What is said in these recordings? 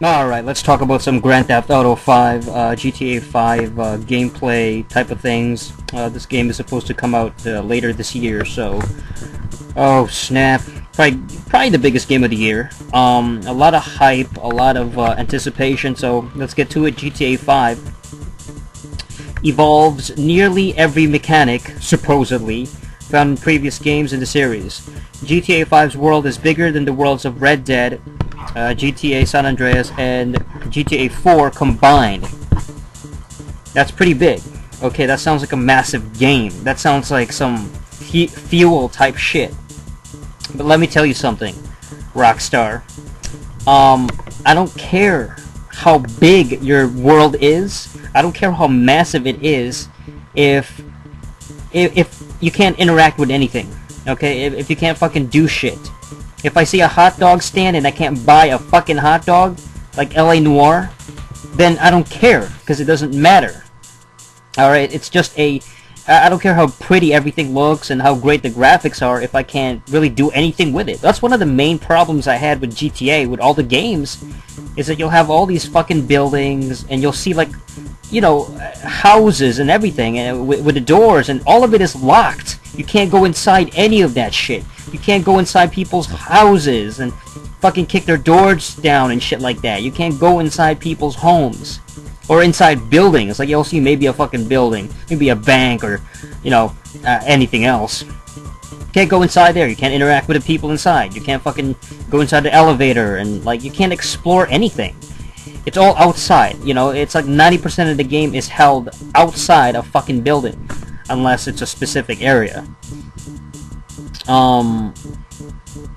Alright, let's talk about some Grand Theft Auto 5, GTA 5 gameplay type of things. This game is supposed to come out later this year, so... Oh, snap. Probably the biggest game of the year. A lot of hype, a lot of anticipation, so let's get to it. GTA 5 evolves nearly every mechanic, supposedly, found in previous games in the series. GTA 5's world is bigger than the worlds of Red Dead, GTA San Andreas, and GTA 4 combined. That's pretty big. Okay, that sounds like a massive game. That sounds like some fuel type shit. But let me tell you something, Rockstar. I don't care how big your world is. I don't care how massive it is. If you can't interact with anything, okay? If you can't fucking do shit. If I see a hot dog stand and I can't buy a fucking hot dog, like LA Noire, then I don't care, because it doesn't matter. Alright, it's just I don't care how pretty everything looks and how great the graphics are if I can't really do anything with it. That's one of the main problems I had with GTA, with all the games, is that you'll have all these fucking buildings, and you'll see, like, you know, houses and everything, and with the doors, and all of it is locked. You can't go inside any of that shit. You can't go inside people's houses and fucking kick their doors down and shit like that. You can't go inside people's homes. Or inside buildings. Like, you'll see maybe a fucking building. Maybe a bank or, you know, anything else. You can't go inside there. You can't interact with the people inside. You can't fucking go inside the elevator. And, like, you can't explore anything. It's all outside. You know, it's like 90% of the game is held outside a fucking building. Unless it's a specific area.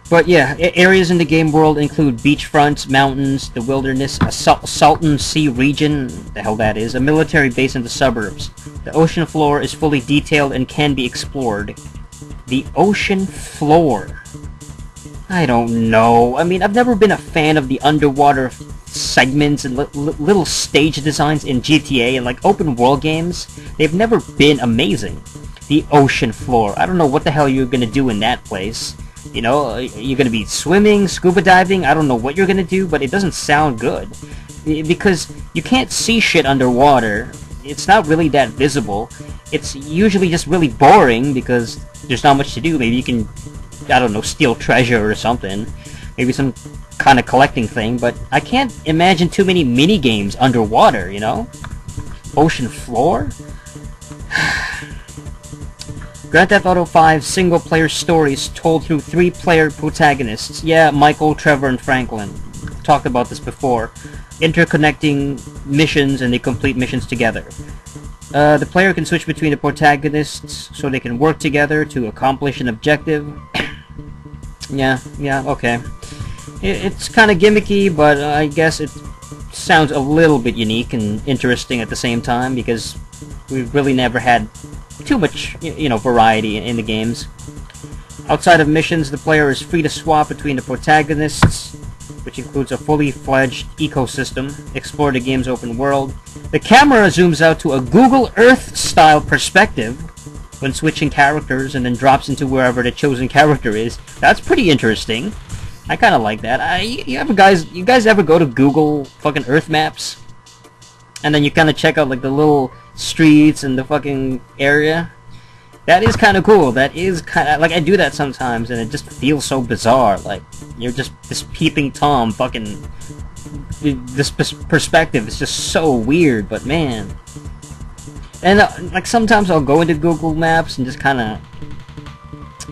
But yeah, areas in the game world include beachfronts, mountains, the wilderness, a Salton Sea region, the hell that is, a military base in the suburbs. The ocean floor is fully detailed and can be explored. The ocean floor? I don't know. I mean, I've never been a fan of the underwater segments and little stage designs in GTA and like open world games. They've never been amazing. The ocean floor. I don't know what the hell you're gonna do in that place. You know, you're gonna be swimming, scuba diving, I don't know what you're gonna do, but it doesn't sound good. Because you can't see shit underwater. It's not really that visible. It's usually just really boring because there's not much to do. Maybe you can, I don't know, steal treasure or something. Maybe some kind of collecting thing, but I can't imagine too many mini-games underwater, you know? Ocean floor? Grand Theft Auto 5 single-player stories told through 3-player protagonists. Yeah, Michael, Trevor, and Franklin. Talked about this before. Interconnecting missions, and they complete missions together. The player can switch between the protagonists so they can work together to accomplish an objective. yeah, okay. It's kind of gimmicky, but I guess it sounds a little bit unique and interesting at the same time, because we've really never had too much, you know, variety in the games. Outside of missions, the player is free to swap between the protagonists, which includes a fully fledged ecosystem, explore the game's open world. The camera zooms out to a Google Earth-style perspective when switching characters and then drops into wherever the chosen character is. That's pretty interesting. I kind of like that. You guys ever go to Google fucking Earth maps? And then you kind of check out like the little streets and the fucking area? That is kind of cool. That is kind of like, I do that sometimes and it just feels so bizarre. Like, you're just this peeping Tom fucking, this perspective is just so weird, but man. And like sometimes I'll go into Google Maps and just kind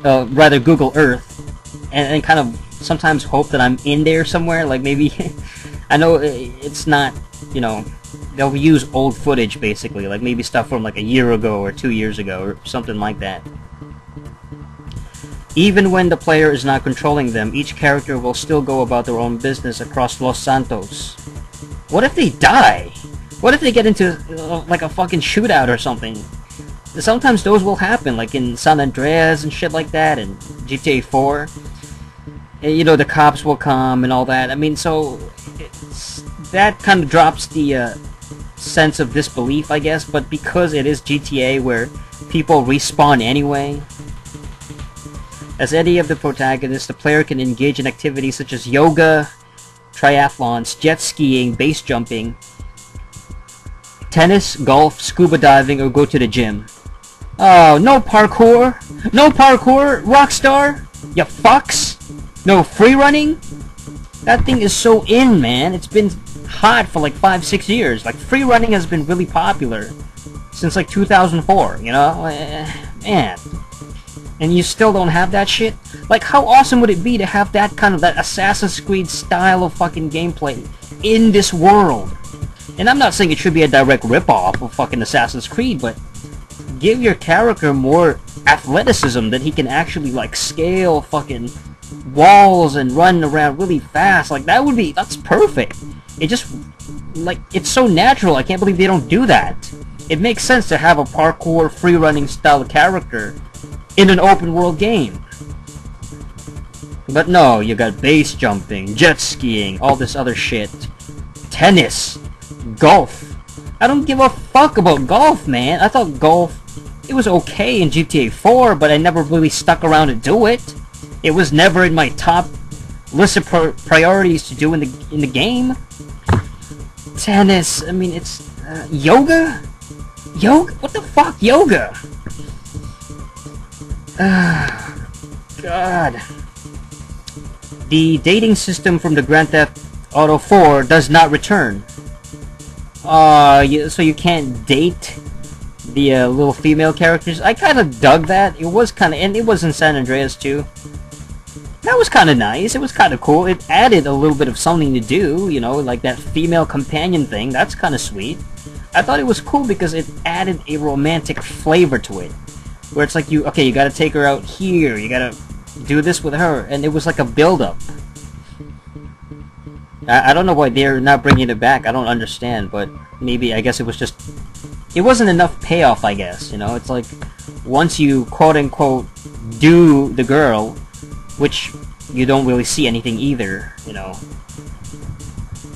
of, rather Google Earth, and kind of sometimes hope that I'm in there somewhere. Like maybe, I know it's not, you know, they'll use old footage basically, like maybe stuff from like a year ago or 2 years ago or something like that. Even when the player is not controlling them, each character will still go about their own business across Los Santos. What if they die? What if they get into like a fucking shootout or something? Sometimes those will happen, like in San Andreas and shit like that, and GTA 4. And, you know, the cops will come and all that. I mean, so that kind of drops the sense of disbelief, I guess, but because it is GTA where people respawn anyway, as any of the protagonists, the player can engage in activities such as yoga, triathlons, jet skiing, base jumping, tennis, golf, scuba diving, or go to the gym. Oh, no parkour! No parkour, Rockstar! You fucks! No free running? That thing is so in, man. It's been hot for like 5-6 years. Like, free running has been really popular since like 2004, you know? Man. And you still don't have that shit? Like, how awesome would it be to have that kind of, that Assassin's Creed style of fucking gameplay in this world? And I'm not saying it should be a direct ripoff of fucking Assassin's Creed, but give your character more athleticism that he can actually, like, scale fucking walls and run around really fast. Like, that's perfect. It just, like, it's so natural. I can't believe they don't do that. It makes sense to have a parkour, free-running style character in an open-world game. But no, you got base jumping, jet skiing, all this other shit. Tennis, golf. I don't give a fuck about golf, man. I thought golf, it was okay in GTA 4, but I never really stuck around to do it. It was never in my top list of priorities to do in the game. Tennis, I mean, it's yoga? Yoga? What the fuck, yoga? God. The dating system from the Grand Theft Auto 4 does not return. So you can't date the little female characters. I kind of dug that. It was kind of, and it was in San Andreas too. That was kind of nice. It was kind of cool. It added a little bit of something to do, you know, like that female companion thing. That's kind of sweet. I thought it was cool because it added a romantic flavor to it. Where it's like, you gotta take her out here, you gotta do this with her, and it was like a build-up. I don't know why they're not bringing it back, I don't understand, but maybe, I guess it was just, it wasn't enough payoff, I guess, you know? It's like, once you quote-unquote do the girl, which you don't really see anything either, you know?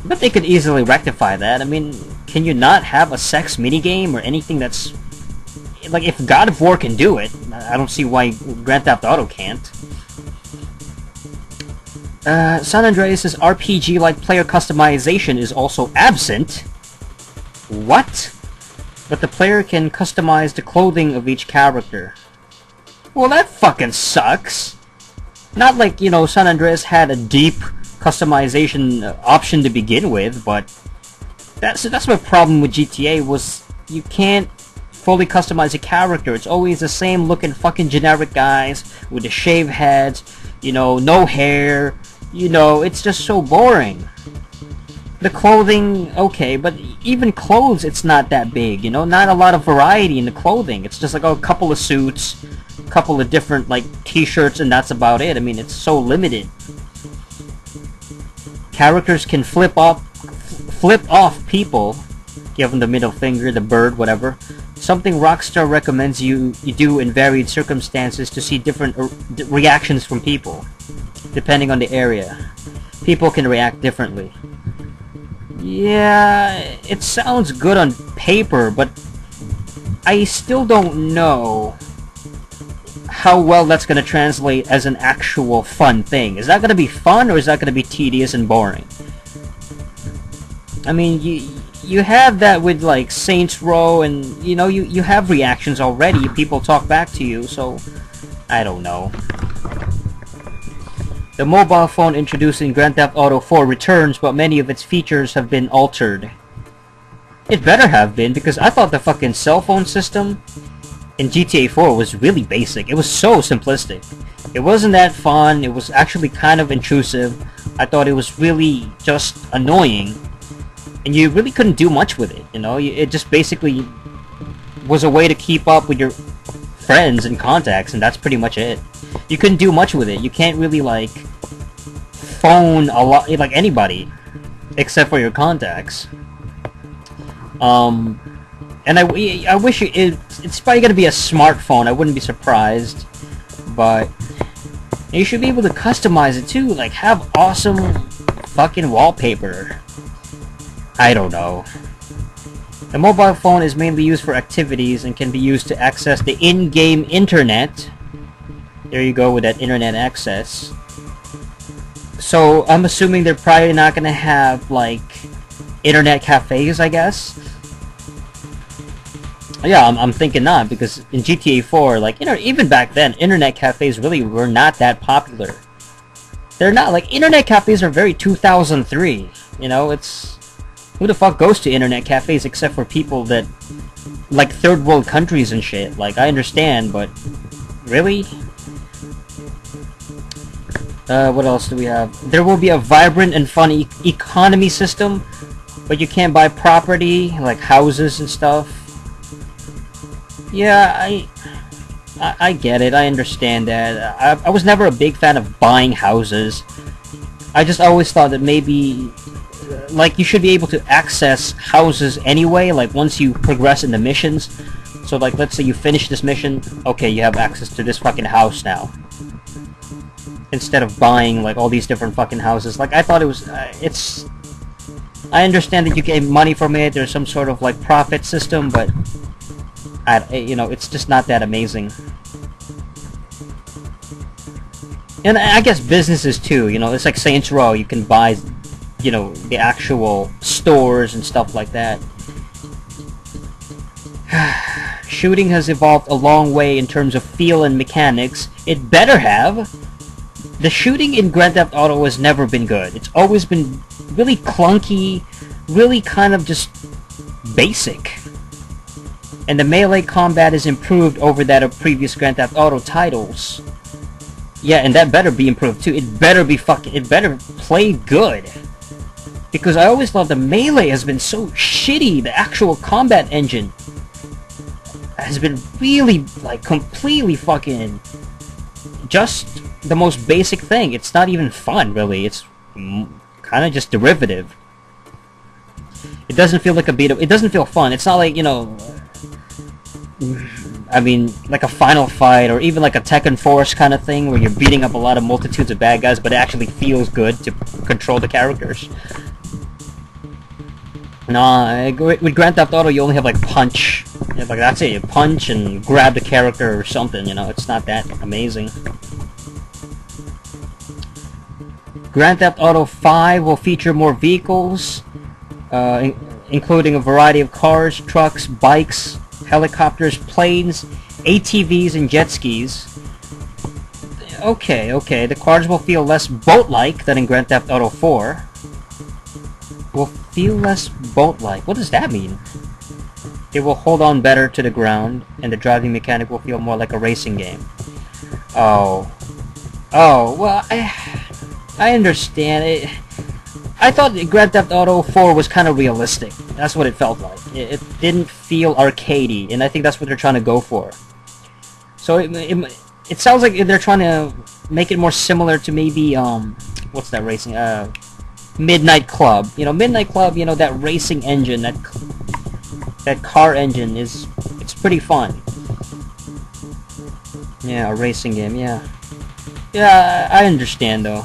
But they could easily rectify that. I mean, can you not have a sex minigame or anything that's... Like, if God of War can do it, I don't see why Grand Theft Auto can't. San Andreas' RPG-like player customization is also absent. What? But the player can customize the clothing of each character. Well, that fucking sucks. Not like, you know, San Andreas had a deep customization option to begin with, but that's my problem with GTA, was you can't fully customize a character. It's always the same looking fucking generic guys with the shaved heads, you know, no hair, you know, it's just so boring. The clothing, okay, but even clothes, it's not that big, you know, not a lot of variety in the clothing. It's just like a couple of suits, a couple of different, like, t-shirts, and that's about it. I mean, it's so limited. Characters can flip off people, give them the middle finger, the bird, whatever. Something Rockstar recommends you do in varied circumstances to see different reactions from people, depending on the area. People can react differently. Yeah, it sounds good on paper, but I still don't know how well that's going to translate as an actual fun thing. Is that going to be fun, or is that going to be tedious and boring? I mean, you have that with, like, Saints Row, and, you know, you have reactions already. People talk back to you, so I don't know. The mobile phone introduced in Grand Theft Auto 4 returns, but many of its features have been altered. It better have been, because I thought the fucking cell phone system in GTA 4 was really basic. It was so simplistic. It wasn't that fun. It was actually kind of intrusive. I thought it was really just annoying. And you really couldn't do much with it, you know? It just basically was a way to keep up with your friends and contacts, and that's pretty much it. You couldn't do much with it. You can't really, like, phone a lot, like, anybody, except for your contacts. And I wish it's probably gonna be a smartphone. I wouldn't be surprised, but you should be able to customize it too. Like, have awesome fucking wallpaper. I don't know. The mobile phone is mainly used for activities and can be used to access the in-game internet. There you go with that internet access. So I'm assuming they're probably not gonna have like internet cafes, I guess. Yeah, I'm thinking not, because in GTA 4, like, even back then, internet cafes really were not that popular. They're not, like, internet cafes are very 2003, it's... Who the fuck goes to internet cafes except for people that, like, third world countries and shit? Like, I understand, but... Really? What else do we have? There will be a vibrant and fun economy system, but you can't buy property, like houses and stuff. Yeah, I get it. I understand that. I was never a big fan of buying houses. I just always thought that maybe, like, you should be able to access houses anyway, like, once you progress in the missions. So, like, let's say you finish this mission, okay, you have access to this fucking house now. Instead of buying, like, all these different fucking houses. Like, I thought it was, I understand that you get money from it, there's some sort of, like, profit system, but... it's just not that amazing. And I guess businesses too, it's like Saints Row, you can buy, the actual stores and stuff like that. Shooting has evolved a long way in terms of feel and mechanics. It better have. The shooting in Grand Theft Auto has never been good. It's always been really clunky, really kind of just basic. And the melee combat is improved over that of previous Grand Theft Auto titles. Yeah, and that better be improved too. It better play good. Because I always thought the melee has been so shitty. The actual combat engine has been really, like, completely fucking just the most basic thing. It's not even fun, really. It's kind of just derivative. It doesn't feel like a beat-up. It doesn't feel fun. It's not like, I mean, like a Final Fight, or even like a Tekken Force kind of thing, where you're beating up a lot of multitudes of bad guys, but it actually feels good to control the characters. Nah, with Grand Theft Auto, you only have, like, punch. Like, that's it, you punch and grab the character or something, it's not that amazing. Grand Theft Auto 5 will feature more vehicles, including a variety of cars, trucks, bikes, helicopters, planes, ATVs, and jet skis. Okay, the cars will feel less boat-like than in Grand Theft Auto 4. Will feel less boat-like. What does that mean? It will hold on better to the ground, and the driving mechanic will feel more like a racing game. Oh, well, I understand it. I thought Grand Theft Auto 4 was kind of realistic. That's what it felt like. It didn't feel arcadey, and I think that's what they're trying to go for. So it sounds like they're trying to make it more similar to maybe, what's that racing? Midnight Club. Midnight Club, that racing engine, that car engine it's pretty fun. Yeah, a racing game, yeah. Yeah, I understand, though.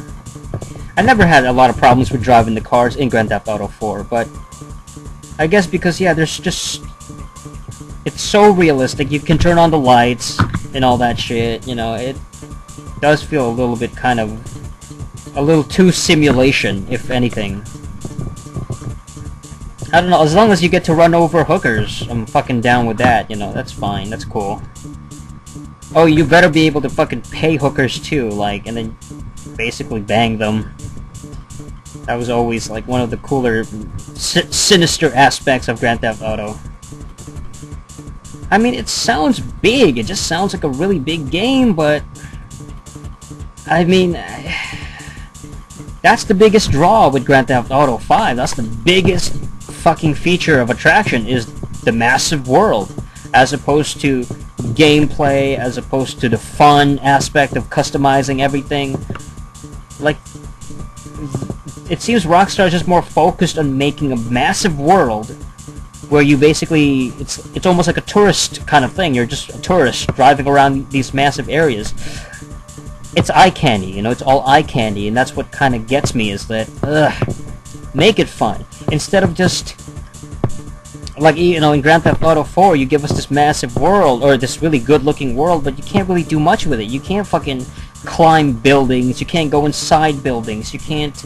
I never had a lot of problems with driving the cars in Grand Theft Auto 4, but I guess because, yeah, there's just... It's so realistic. You can turn on the lights and all that shit, it does feel a little bit kind of... a little too simulation, if anything. I don't know, as long as you get to run over hookers, I'm fucking down with that, that's fine, that's cool. Oh, you better be able to fucking pay hookers too, like, and then basically bang them. That was always, like, one of the cooler, sinister aspects of Grand Theft Auto. I mean, it sounds big, it just sounds like a really big game, but... I mean... That's the biggest draw with Grand Theft Auto 5, that's the biggest fucking feature of attraction, is the massive world, as opposed to gameplay, as opposed to the fun aspect of customizing everything. Like, it seems Rockstar is just more focused on making a massive world where you basically, it's almost like a tourist kind of thing. You're just a tourist driving around these massive areas. It's eye candy, it's all eye candy, and that's what kind of gets me, is that, make it fun. Instead of just, like, in Grand Theft Auto 4, you give us this massive world, or this really good-looking world, but you can't really do much with it. You can't fucking climb buildings, you can't go inside buildings, you can't...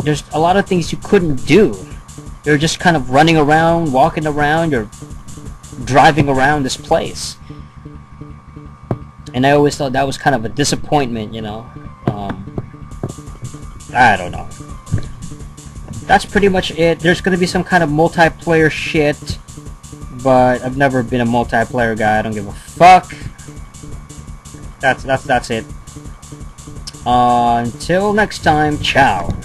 There's a lot of things you couldn't do. You're just kind of running around, walking around, you're driving around this place. And I always thought that was kind of a disappointment, you know. I don't know. That's pretty much it. There's gonna be some kind of multiplayer shit, but I've never been a multiplayer guy. I don't give a fuck. That's it. Until next time, ciao.